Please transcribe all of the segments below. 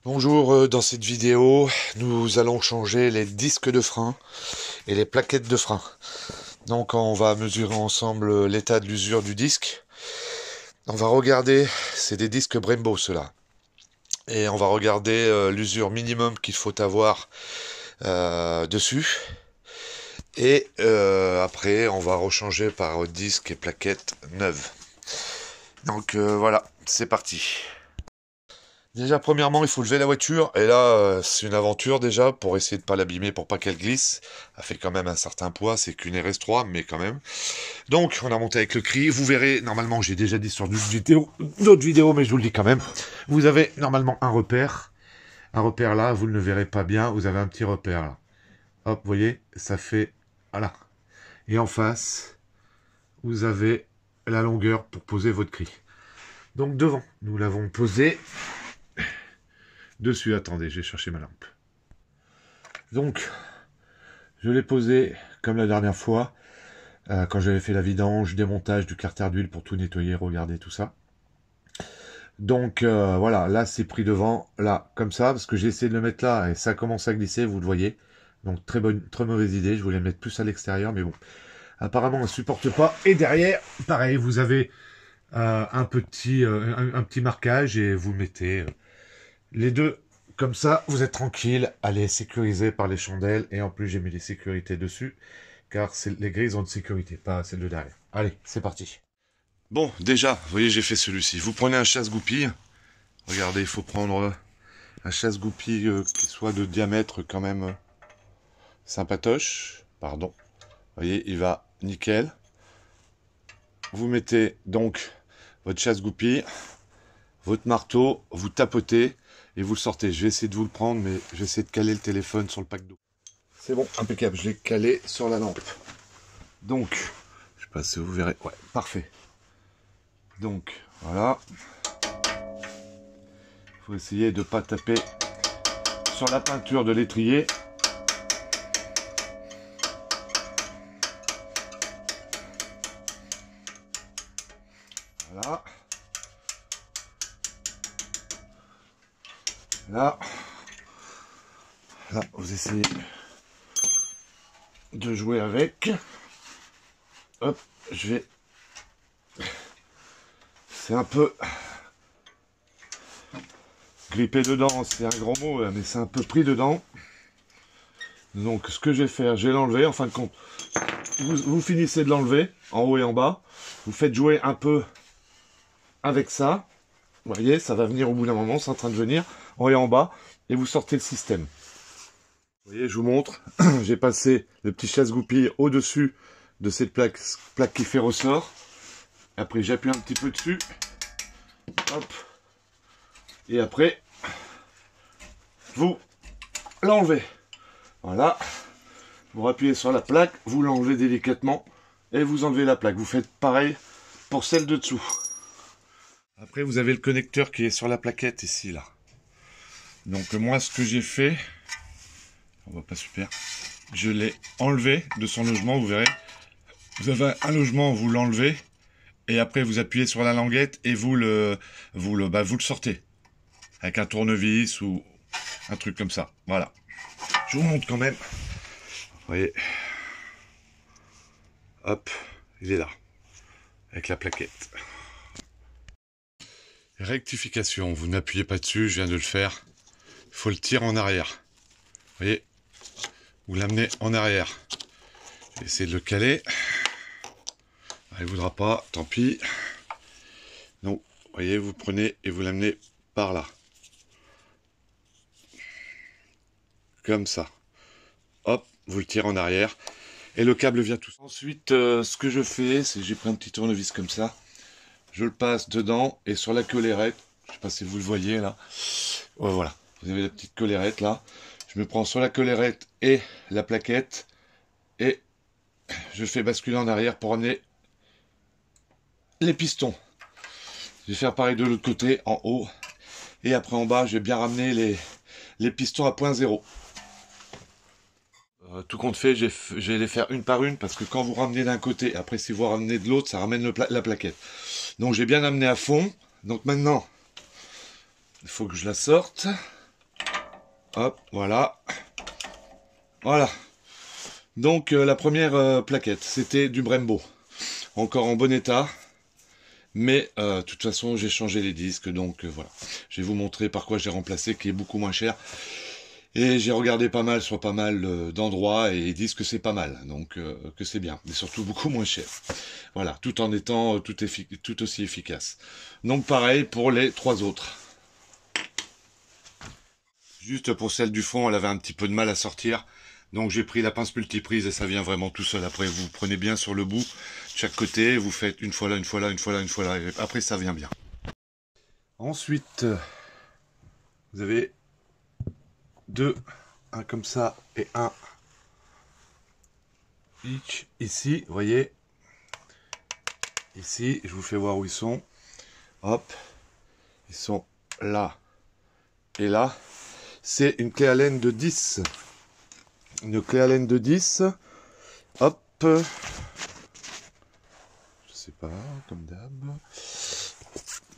Bonjour, dans cette vidéo, nous allons changer les disques de frein et les plaquettes de frein. Donc on va mesurer ensemble l'état de l'usure du disque. On va regarder, c'est des disques Brembo ceux-là. Et on va regarder l'usure minimum qu'il faut avoir dessus. Et après, on va rechanger par disque et plaquettes neuves. Donc voilà, c'est parti. Déjà, premièrement, il faut lever la voiture. Et là, c'est une aventure déjà pour essayer de pas l'abîmer, pour pas qu'elle glisse. Elle fait quand même un certain poids. C'est qu'une RS3, mais quand même. Donc, on a monté avec le cri. Vous verrez, normalement, j'ai déjà dit sur d'autres vidéos, mais je vous le dis quand même. Vous avez normalement un repère. Un repère là, vous ne le verrez pas bien. Vous avez un petit repère là. Hop, vous voyez, ça fait... Voilà. Et en face, vous avez la longueur pour poser votre cri. Donc, devant, nous l'avons posé... Dessus, attendez, je vais chercher ma lampe. Donc, je l'ai posé comme la dernière fois, quand j'avais fait la vidange, démontage du carter d'huile pour tout nettoyer, regarder tout ça. Donc, voilà, là c'est pris devant, là, comme ça, parce que j'ai essayé de le mettre là, et ça commence à glisser, vous le voyez. Donc, très mauvaise idée, je voulais le mettre plus à l'extérieur, mais bon. Apparemment, on ne supporte pas. Et derrière, pareil, vous avez un petit marquage, et vous mettez... les deux, comme ça, vous êtes tranquille, elle est sécurisée par les chandelles, et en plus j'ai mis les sécurités dessus, car les grilles ont de sécurité, pas celle de derrière. Allez, c'est parti. Bon, déjà, vous voyez, j'ai fait celui-ci. Vous prenez un chasse-goupille, regardez, il faut prendre un chasse-goupille qui soit de diamètre quand même sympatoche, pardon. Vous voyez, il va nickel. Vous mettez donc votre chasse-goupille, votre marteau, vous tapotez, et vous le sortez. Je vais essayer de vous le prendre, mais je vais essayer de caler le téléphone sur le pack d'eau. C'est bon, impeccable. Je l'ai calé sur la lampe. Donc, je sais pas si vous verrez. Ouais, parfait. Donc, voilà. Il faut essayer de ne pas taper sur la peinture de l'étrier. Voilà. Là, vous essayez de jouer avec. Hop, je vais... C'est un peu... gripper dedans, c'est un grand mot, mais c'est un peu pris dedans. Donc, ce que je vais faire, je vais l'enlever. En fin de compte, vous finissez de l'enlever, en haut et en bas. Vous faites jouer un peu avec ça. Vous voyez, ça va venir au bout d'un moment, c'est en train de venir, en haut et en bas. Et vous sortez le système. Vous voyez, je vous montre. J'ai passé le petit chasse-goupille au-dessus de cette plaque qui fait ressort. Après, j'appuie un petit peu dessus. Hop. Et après, vous l'enlevez. Voilà. Vous appuyez sur la plaque, vous l'enlevez délicatement et vous enlevez la plaque. Vous faites pareil pour celle de dessous. Après, vous avez le connecteur qui est sur la plaquette ici, là. Donc moi, ce que j'ai fait, on voit pas super, je l'ai enlevé de son logement, vous verrez. Vous avez un logement, vous l'enlevez, et après vous appuyez sur la languette et vous le sortez. Avec un tournevis ou un truc comme ça. Voilà. Je vous montre quand même. Vous voyez. Hop, il est là. Avec la plaquette. Rectification, vous n'appuyez pas dessus, je viens de le faire. Il faut le tirer en arrière. Vous voyez, vous l'amenez en arrière. Essayez de le caler. Il ne voudra pas, tant pis. Donc, vous voyez, vous prenez et vous l'amenez par là. Comme ça. Hop, vous le tirez en arrière. Et le câble vient tout seul. Ensuite, ce que je fais, c'est que j'ai pris un petit tournevis comme ça. Je le passe dedans et sur la collerette, je ne sais pas si vous le voyez là. Ouais, voilà, vous avez la petite collerette là. Je me prends sur la collerette et la plaquette et je fais basculer en arrière pour amener les pistons. Je vais faire pareil de l'autre côté, en haut. Et après en bas, je vais bien ramener les pistons à point zéro. Tout compte fait, je vais les faire une par une parce que quand vous ramenez d'un côté, après si vous ramenez de l'autre, ça ramène la plaquette. Donc j'ai bien amené à fond. Donc maintenant, il faut que je la sorte. Hop, voilà. Voilà. Donc la première plaquette, c'était du Brembo. Encore en bon état. Mais de toute façon, j'ai changé les disques. Donc voilà. Je vais vous montrer par quoi j'ai remplacé, qui est beaucoup moins cher. Et j'ai regardé pas mal sur pas mal d'endroits et ils disent que c'est pas mal. Donc que c'est bien. Et surtout beaucoup moins cher. Voilà. Tout en étant tout aussi efficace. Donc pareil pour les 3 autres. Juste pour celle du fond, elle avait un petit peu de mal à sortir. Donc j'ai pris la pince multiprise et ça vient vraiment tout seul. Après, vous prenez bien sur le bout, de chaque côté, vous faites une fois là, une fois là, une fois là, une fois là. Et après, ça vient bien. Ensuite, vous avez 2, un comme ça et un ici, vous voyez. Ici, je vous fais voir où ils sont. Hop, ils sont là et là. C'est une clé Allen de 10. Une clé Allen de 10. Hop. Je sais pas, comme d'hab.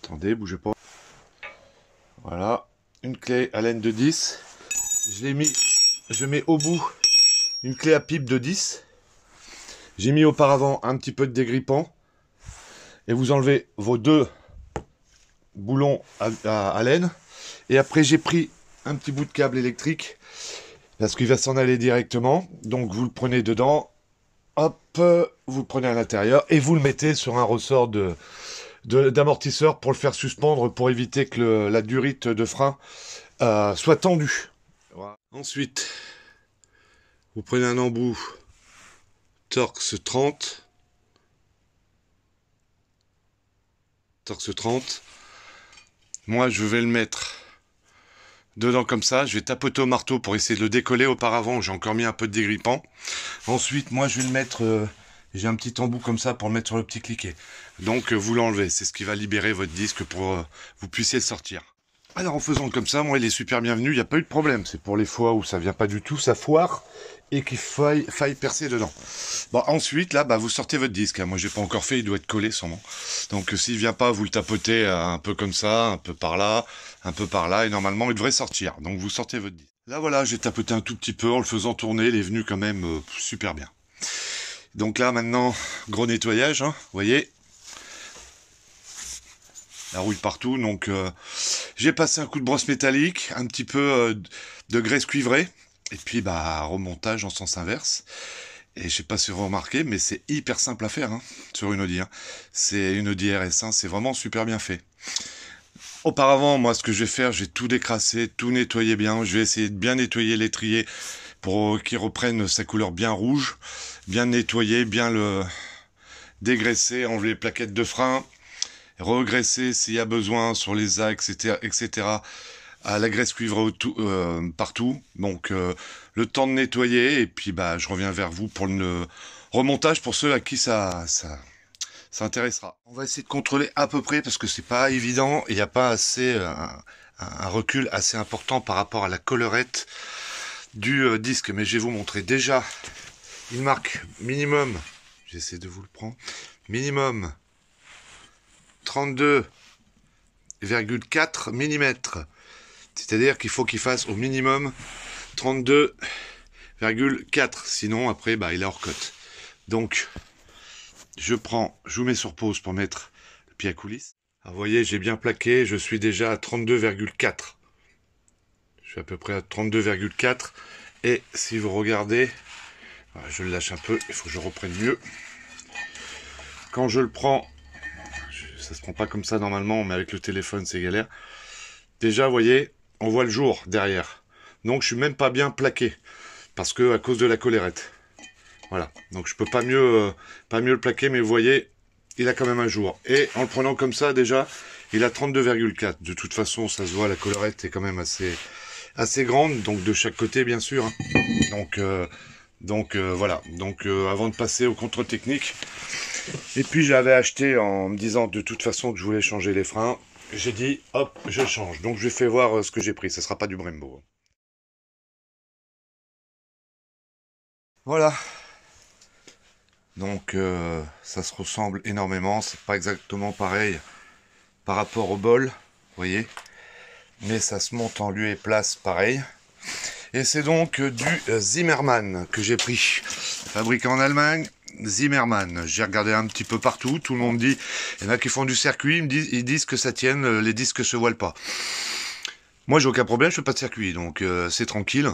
Attendez, bougez pas. Voilà. Une clé Allen de 10. Je mets au bout une clé à pipe de 10. J'ai mis auparavant un petit peu de dégrippant. Et vous enlevez vos 2 boulons à Allen. Et après, j'ai pris un petit bout de câble électrique. Parce qu'il va s'en aller directement. Donc vous le prenez dedans. Hop, vous le prenez à l'intérieur. Et vous le mettez sur un ressort d'amortisseur pour le faire suspendre. Pour éviter que la durite de frein soit tendue. Voilà. Ensuite, vous prenez un embout Torx 30. Torx 30. Moi, je vais le mettre dedans comme ça. Je vais tapoter au marteau pour essayer de le décoller. Auparavant, j'ai encore mis un peu de dégrippant. Ensuite, moi, je vais le mettre... j'ai un petit embout comme ça pour le mettre sur le petit cliquet. Donc, vous l'enlevez. C'est ce qui va libérer votre disque pour vous puissiez le sortir. Alors, en faisant comme ça, moi, il est super bienvenu. Il n'y a pas eu de problème. C'est pour les fois où ça vient pas du tout, ça foire et qu'il faille percer dedans. Bon, ensuite, là, bah, vous sortez votre disque. Moi, j'ai pas encore fait. Il doit être collé, sûrement. Donc, s'il vient pas, vous le tapotez un peu comme ça, un peu par là, un peu par là. Et normalement, il devrait sortir. Donc, vous sortez votre disque. Là, voilà, j'ai tapoté un tout petit peu en le faisant tourner. Il est venu quand même super bien. Donc là, maintenant, gros nettoyage, hein, vous voyez. La rouille partout, donc j'ai passé un coup de brosse métallique, un petit peu de graisse cuivrée, et puis bah remontage en sens inverse. Et je sais pas si vous remarquez, mais c'est hyper simple à faire hein, sur une Audi. Hein. C'est une Audi RS1, c'est vraiment super bien fait. Auparavant, moi ce que je vais faire, je vais tout décrasser, tout nettoyer bien. Je vais essayer de bien nettoyer l'étrier pour qu'il reprenne sa couleur bien rouge, bien nettoyer, bien le dégraisser, enlever les plaquettes de frein. Regraisser s'il y a besoin sur les axes, etc. À la graisse cuivrée partout. Donc le temps de nettoyer et puis bah je reviens vers vous pour le remontage pour ceux à qui ça intéressera. On va essayer de contrôler à peu près parce que c'est pas évident et il n'y a pas assez un recul assez important par rapport à la collerette du disque. Mais je vais vous montrer déjà. Il marque minimum. J'essaie de vous le prendre. Minimum 32,4 mm. C'est-à-dire qu'il faut qu'il fasse au minimum 32,4. Sinon, après, bah, il est hors cote. Donc, je vous mets sur pause pour mettre le pied à coulisse. Alors, vous voyez, j'ai bien plaqué. Je suis déjà à 32,4. Je suis à peu près à 32,4. Et si vous regardez, voilà, je le lâche un peu. Il faut que je reprenne mieux. Quand je le prends... Ça se prend pas comme ça normalement, mais avec le téléphone c'est galère. Déjà, vous voyez, on voit le jour derrière. Donc je suis même pas bien plaqué. Parce que à cause de la collerette. Voilà. Donc je peux pas mieux le plaquer, mais vous voyez, il a quand même un jour. Et en le prenant comme ça, déjà, il a 32,4. De toute façon, ça se voit, la collerette est quand même assez grande. Donc de chaque côté, bien sûr. Hein. Donc voilà. Donc avant de passer au contrôle technique. Et puis j'avais acheté en me disant de toute façon que je voulais changer les freins. J'ai dit hop, je change. Donc je vais faire voir ce que j'ai pris. Ça sera pas du Brembo. Voilà. Donc ça se ressemble énormément. C'est pas exactement pareil par rapport au bol. Vous voyez. Mais ça se monte en lieu et place pareil. Et c'est donc du Zimmermann que j'ai pris. Fabriqué en Allemagne, Zimmermann. J'ai regardé un petit peu partout. Tout le monde me dit, il y en a qui font du circuit, ils disent que ça tienne, les disques se voilent pas. Moi, j'ai aucun problème, je fais pas de circuit, donc c'est tranquille.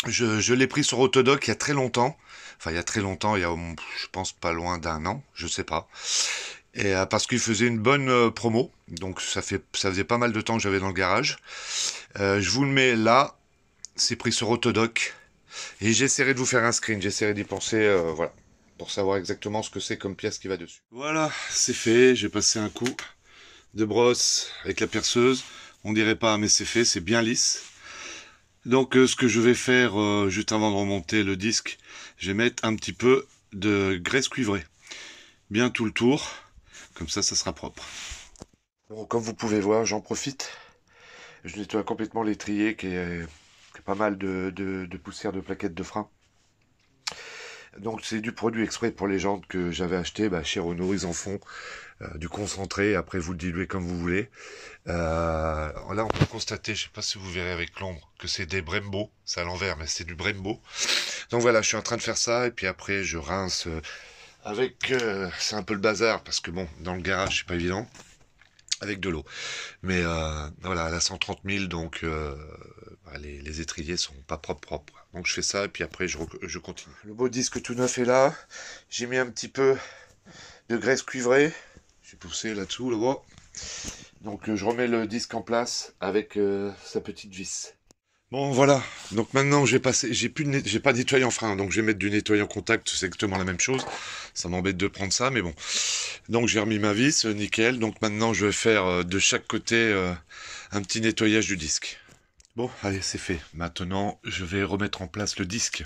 Je l'ai pris sur Autodoc il y a très longtemps. Enfin, il y a très longtemps, il y a, je pense, pas loin d'un an, je sais pas. Et parce qu'il faisait une bonne promo, donc ça faisait pas mal de temps que j'avais dans le garage. Je vous le mets là, c'est pris sur Autodoc. Et j'essaierai de vous faire un screen, j'essaierai d'y penser, voilà, pour savoir exactement ce que c'est comme pièce qui va dessus. Voilà, c'est fait, j'ai passé un coup de brosse avec la perceuse. On dirait pas, mais c'est fait, c'est bien lisse. Donc ce que je vais faire juste avant de remonter le disque, je vais mettre un petit peu de graisse cuivrée. Bien tout le tour, comme ça sera propre. Bon, comme vous pouvez voir, j'en profite. Je nettoie complètement l'étrier qui est pas mal de poussière de plaquettes de frein. Donc c'est du produit exprès pour les jantes que j'avais acheté chez Renault, ils en font du concentré, après vous le diluez comme vous voulez. Là on peut constater, je sais pas si vous verrez avec l'ombre, que c'est des Brembo, c'est à l'envers mais c'est du Brembo. Donc voilà, je suis en train de faire ça et puis après je rince avec, c'est un peu le bazar parce que bon, dans le garage c'est pas évident, avec de l'eau. Mais voilà, elle a 130 000 donc les étriers sont pas propres. Donc je fais ça et puis après je continue. Le beau disque tout neuf est là. J'ai mis un petit peu de graisse cuivrée. J'ai poussé là-dessous, le bois. Donc je remets le disque en place avec sa petite vis. Bon voilà, donc maintenant j'ai pas nettoyé en frein, donc je vais mettre du nettoyant contact, c'est exactement la même chose. Ça m'embête de prendre ça, mais bon. Donc j'ai remis ma vis, nickel. Donc maintenant je vais faire de chaque côté un petit nettoyage du disque. Bon, allez, c'est fait. Maintenant, je vais remettre en place le disque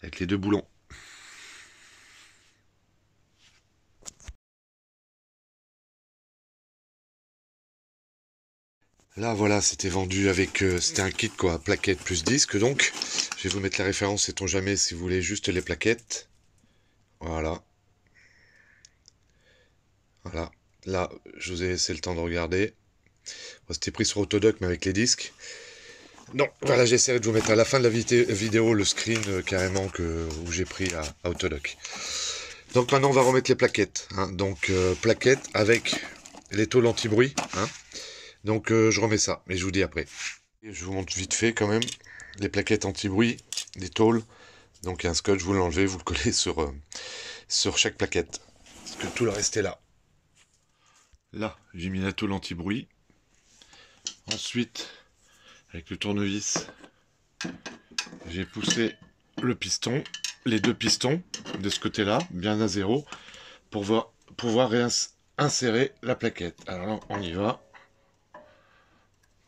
avec les deux boulons. Là, voilà, c'était vendu avec... c'était un kit, quoi, plaquettes plus disque, donc. Je vais vous mettre la référence, sait-on jamais, si vous voulez juste les plaquettes. Voilà. Voilà. Là, je vous ai laissé le temps de regarder. Bon, c'était pris sur Autodoc, mais avec les disques. Donc, voilà, j'essaierai de vous mettre à la fin de la vidéo le screen carrément où j'ai pris à Autodoc. Donc maintenant, on va remettre les plaquettes. Hein. Donc, plaquettes avec les tôles anti-bruit. Hein. Donc je remets ça, mais je vous dis après. Je vous montre vite fait quand même les plaquettes anti-bruit, les tôles. Donc il y a un scotch, vous l'enlevez, vous le collez sur chaque plaquette. Parce que tout le reste est là. Là, j'ai mis la tôle anti-bruit. Ensuite, avec le tournevis, j'ai poussé le piston, les deux pistons de ce côté-là, bien à zéro, pour pouvoir réinsérer la plaquette. Alors là, on y va.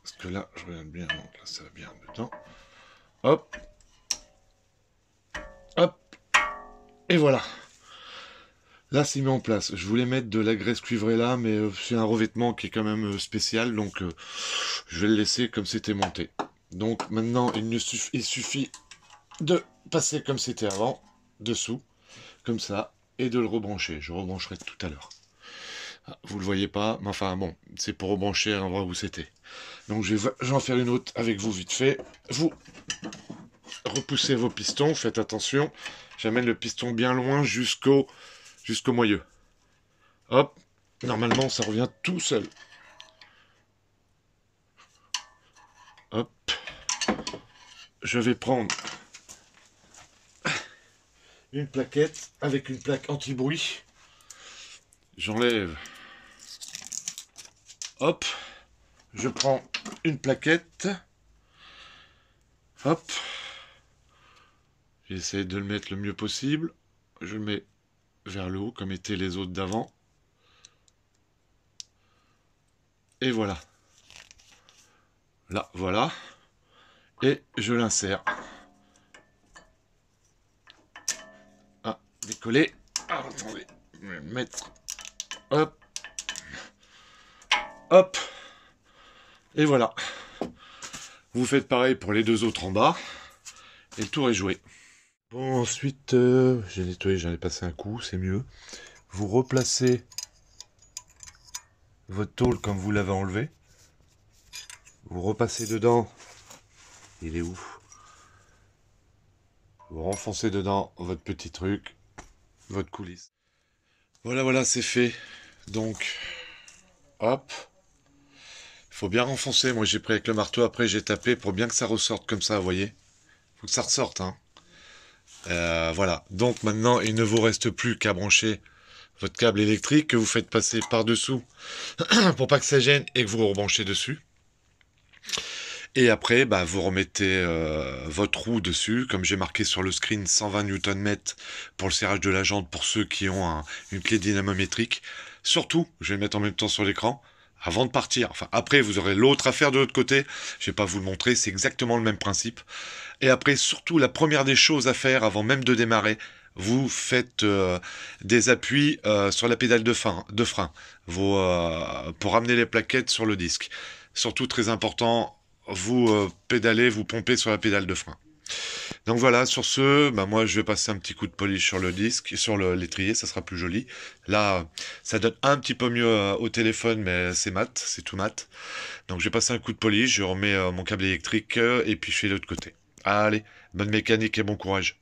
Parce que là, je regarde bien, donc là ça va bien dedans. Hop. Hop. Et voilà. Là, c'est mis en place. Je voulais mettre de la graisse cuivrée là, mais c'est un revêtement qui est quand même spécial, donc je vais le laisser comme c'était monté. Donc maintenant, il suffit de passer comme c'était avant, dessous, comme ça, et de le rebrancher. Je rebrancherai tout à l'heure. Ah, vous le voyez pas, mais enfin bon, c'est pour rebrancher à l'endroit où c'était. Donc je vais en faire une autre avec vous vite fait. Vous repoussez vos pistons, faites attention. J'amène le piston bien loin jusqu'au moyeu. Hop, normalement ça revient tout seul. Hop, je vais prendre une plaquette avec une plaque anti-bruit. J'enlève. Hop, je prends une plaquette. Hop, j'essaie de le mettre le mieux possible. Je le mets vers le haut comme étaient les autres d'avant. Et voilà. Là, voilà. Et je l'insère. Ah, décoller. Ah, attendez. Je vais le mettre. Hop. Hop. Et voilà. Vous faites pareil pour les deux autres en bas. Et le tour est joué. Bon, ensuite, j'ai nettoyé, j'en ai passé un coup, c'est mieux. Vous replacez votre tôle comme vous l'avez enlevé. Vous repassez dedans. Il est où? Vous renfoncez dedans votre petit truc, votre coulisse. Voilà, c'est fait. Donc, hop. Il faut bien renfoncer. Moi, j'ai pris avec le marteau. Après, j'ai tapé pour bien que ça ressorte comme ça, vous voyez. Faut que ça ressorte, hein. Voilà. Donc, maintenant, il ne vous reste plus qu'à brancher votre câble électrique que vous faites passer par-dessous pour pas que ça gêne et que vous rebranchez dessus. Et après, bah, vous remettez votre roue dessus, comme j'ai marqué sur le screen, 120 Nm pour le serrage de la jante pour ceux qui ont une clé dynamométrique. Surtout, je vais le mettre en même temps sur l'écran, avant de partir. Enfin, après, vous aurez l'autre à faire de l'autre côté. Je vais pas vous le montrer, c'est exactement le même principe. Et après, surtout, la première des choses à faire, avant même de démarrer, vous faites des appuis sur la pédale de frein pour ramener les plaquettes sur le disque. Surtout, très important, vous pédalez, vous pompez sur la pédale de frein. Donc voilà, sur ce, bah moi je vais passer un petit coup de polish sur le disque, sur l'étrier, ça sera plus joli. Là, ça donne un petit peu mieux au téléphone, mais c'est mat, c'est tout mat. Donc je vais passer un coup de polish, je remets mon câble électrique et puis je fais l'autre côté. Allez, bonne mécanique et bon courage.